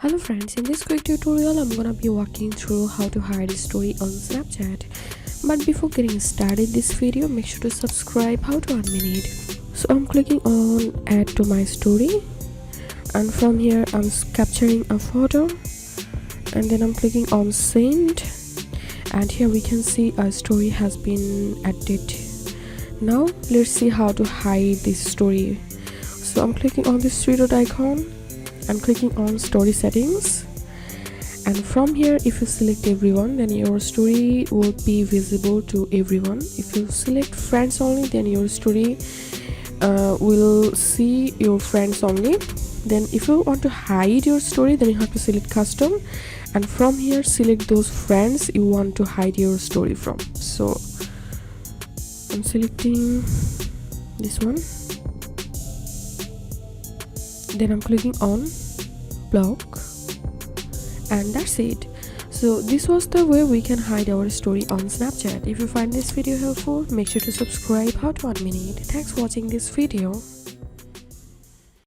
Hello friends, in this quick tutorial I'm gonna be walking through how to hide a story on Snapchat. But before getting started this video, make sure to subscribe. How to unmute it. So I'm clicking on add to my story, and from here I'm capturing a photo, and then I'm clicking on send, and here we can see a story has been added. Now let's see how to hide this story. So I'm clicking on this three dot icon and clicking on story settings, and from here if you select everyone, then your story will be visible to everyone. If you select friends only, then your story will see your friends only. Then if you want to hide your story, then you have to select custom, and from here select those friends you want to hide your story from. So I'm selecting this one, then I'm clicking on block, and that's it. So this was the way we can hide our story on Snapchat. If you find this video helpful, make sure to subscribe. How to unmute it. Thanks for watching this video.